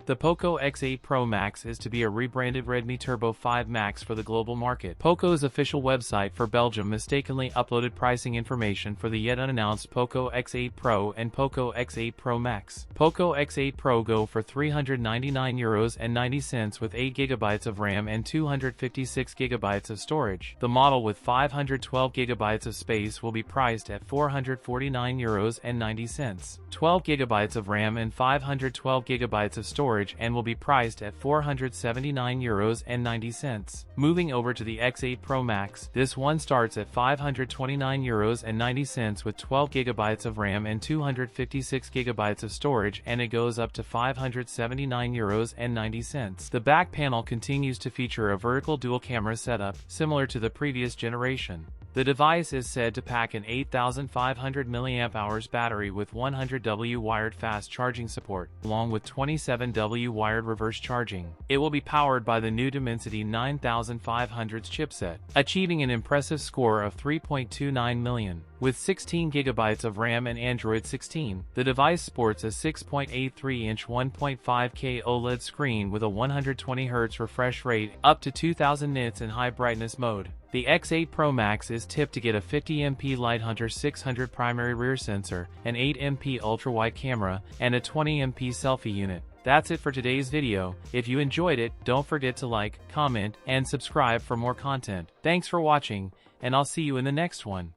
The POCO X8 Pro Max is to be a rebranded Redmi Turbo 5 Max for the global market. POCO's official website for Belgium mistakenly uploaded pricing information for the yet unannounced POCO X8 Pro and POCO X8 Pro Max. POCO X8 Pro go for €399.90 with 8GB of RAM and 256GB of storage. The model with 512GB of space will be priced at €449.90. 12GB of RAM and 512GB of storage and will be priced at €479.90. Moving over to the X8 Pro Max, this one starts at €529.90 with 12GB of RAM and 256GB of storage, and it goes up to €579.90. The back panel continues to feature a vertical dual camera setup, similar to the previous generation. The device is said to pack an 8,500 mAh battery with 100W wired fast charging support, along with 27W wired reverse charging. It will be powered by the new Dimensity 9500's chipset, achieving an impressive score of 3.29 million. With 16GB of RAM and Android 16, the device sports a 6.83-inch 1.5K OLED screen with a 120Hz refresh rate, up to 2000 nits in high brightness mode. The X8 Pro Max is tipped to get a 50MP Lighthunter 600 primary rear sensor, an 8MP ultra-wide camera, and a 20MP selfie unit. That's it for today's video. If you enjoyed it, don't forget to like, comment, and subscribe for more content. Thanks for watching, and I'll see you in the next one.